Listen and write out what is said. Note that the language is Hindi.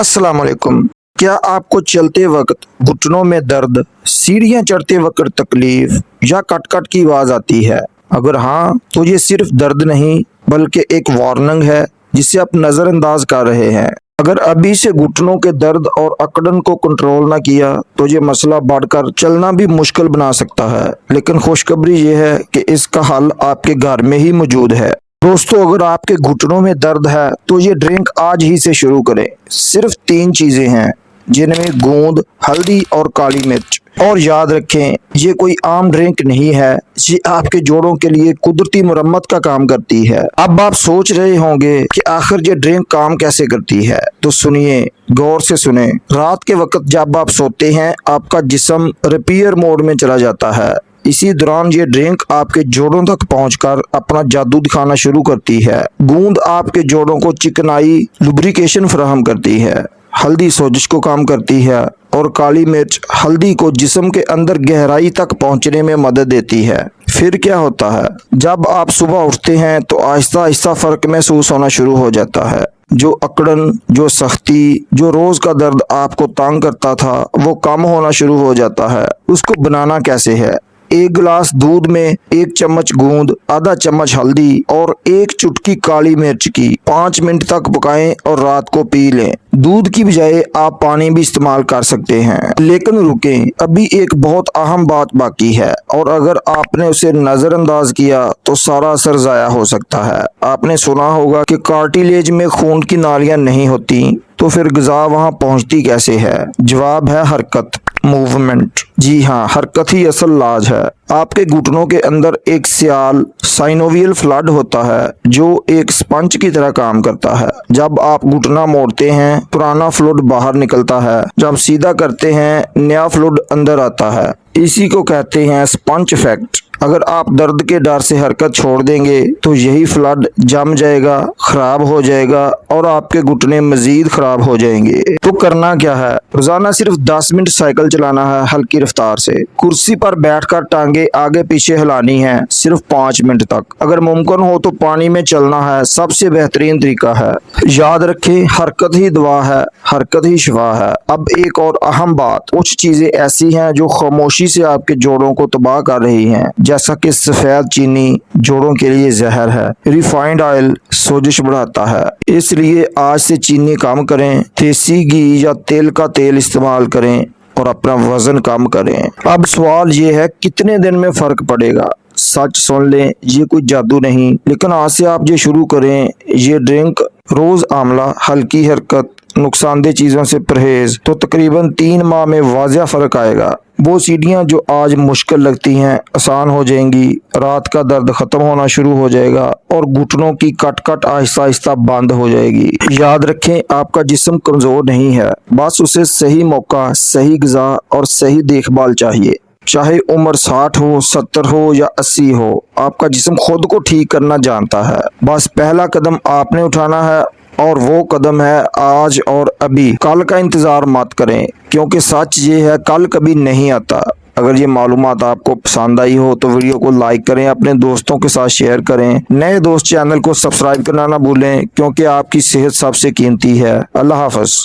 अस्सलाम वालेकुम। क्या आपको चलते वक्त घुटनों में दर्द, सीढ़ियाँ चढ़ते वक्त तकलीफ या कट कट की आवाज़ आती है? अगर हाँ, तो ये सिर्फ दर्द नहीं बल्कि एक वार्निंग है जिसे आप नज़रअंदाज कर रहे हैं। अगर अभी से घुटनों के दर्द और अकड़न को कंट्रोल ना किया तो ये मसला बढ़कर चलना भी मुश्किल बना सकता है। लेकिन खुशखबरी ये है कि इसका हल आपके घर में ही मौजूद है। दोस्तों, अगर आपके घुटनों में दर्द है तो ये ड्रिंक आज ही से शुरू करें। सिर्फ 3 चीजें हैं जिनमें गोंद, हल्दी और काली मिर्च। और याद रखें, ये कोई आम ड्रिंक नहीं है, ये आपके जोड़ों के लिए कुदरती मुरम्मत का काम करती है। अब आप सोच रहे होंगे कि आखिर ये ड्रिंक काम कैसे करती है, तो सुनिए, गौर से सुने। रात के वक्त जब आप सोते हैं, आपका जिस्म रिपेयर मोड में चला जाता है। इसी दौरान ये ड्रिंक आपके जोड़ों तक पहुंचकर अपना जादू दिखाना शुरू करती है। गूंद आपके जोड़ों को चिकनाई, लुब्रिकेशन फराहम करती है। हल्दी सोजिश को काम करती है और काली मिर्च हल्दी को जिस्म के अंदर गहराई तक पहुंचने में मदद देती है। फिर क्या होता है, जब आप सुबह उठते हैं तो आहिस्ता आहिस्ता फर्क महसूस होना शुरू हो जाता है। जो अकड़न, जो सख्ती, जो रोज का दर्द आपको तंग करता था, वो कम होना शुरू हो जाता है। उसको बनाना कैसे है? 1 गिलास दूध में 1 चम्मच गूंद, आधा चम्मच हल्दी और 1 चुटकी काली मिर्च की 5 मिनट तक पकाएं और रात को पी लें। दूध की बजाय आप पानी भी इस्तेमाल कर सकते हैं। लेकिन रुकें, अभी एक बहुत अहम बात बाकी है, और अगर आपने उसे नजरअंदाज किया तो सारा असर जाया हो सकता है। आपने सुना होगा कि कार्टिलेज में खून की नालियां नहीं होती, तो फिर ग़िज़ा वहां पहुंचती कैसे है? जवाब है हरकत, मूवमेंट। जी हाँ, हरकत ही असल इलाज है। आपके घुटनों के अंदर एक सियाल साइनोवियल फ्लड होता है जो एक स्पंज की तरह काम करता है। जब आप घुटना मोड़ते हैं, पुराना फ्लूइड बाहर निकलता है। जब सीधा करते हैं, नया फ्लूइड अंदर आता है। इसी को कहते हैं स्पंज इफेक्ट। अगर आप दर्द के डर से हरकत छोड़ देंगे तो यही फ्लड जम जाएगा, खराब हो जाएगा और आपके घुटने मजीद खराब हो जाएंगे। तो करना क्या है? रोजाना सिर्फ 10 मिनट साइकिल चलाना है हल्की रफ्तार से। कुर्सी पर बैठकर टांगे आगे पीछे हिलानी है सिर्फ 5 मिनट तक। अगर मुमकिन हो तो पानी में चलना है, सबसे बेहतरीन तरीका है। याद रखें, हरकत ही दवा है, हरकत ही शिफा है। अब एक और अहम बात, कुछ चीजें ऐसी हैं जो खामोशी से आपके जोड़ों को तबाह कर रही हैं, जैसा कि सफेद चीनी जोड़ों के लिए जहर है। रिफाइंड ऑयल सोजिश बढ़ाता है, इसलिए आज से चीनी कम करें, देसी घी या तेल का तेल इस्तेमाल करें और अपना वजन कम करें। अब सवाल ये है, कितने दिन में फर्क पड़ेगा? सच सुन लें, ये कोई जादू नहीं, लेकिन आज से आप ये शुरू करें। ये ड्रिंक, रोज आमला, हल्की हरकत, नुकसानदेह चीजों से परहेज, तो तकरीबन 3 माह में वाजिया फर्क आएगा। वो सीढ़ियाँ जो आज मुश्किल लगती हैं आसान हो जाएंगी, रात का दर्द खत्म होना शुरू हो जाएगा और घुटनों की कट कट आहिस्ता आहिस्ता बंद हो जाएगी। याद रखें, आपका जिस्म कमजोर नहीं है, बस उसे सही मौका, सही ग़िज़ा और सही देखभाल चाहिए। चाहे उम्र 60 हो, 70 हो या 80 हो, आपका जिस्म खुद को ठीक करना जानता है। बस पहला कदम आपने उठाना है, और वो कदम है आज और अभी। कल का इंतजार मत करें, क्योंकि सच ये है, कल कभी नहीं आता। अगर ये मालूमात आपको पसंद आई हो तो वीडियो को लाइक करें, अपने दोस्तों के साथ शेयर करें। नए दोस्त चैनल को सब्सक्राइब करना ना भूलें, क्योंकि आपकी सेहत सबसे कीमती है। अल्लाह हाफ़िज़।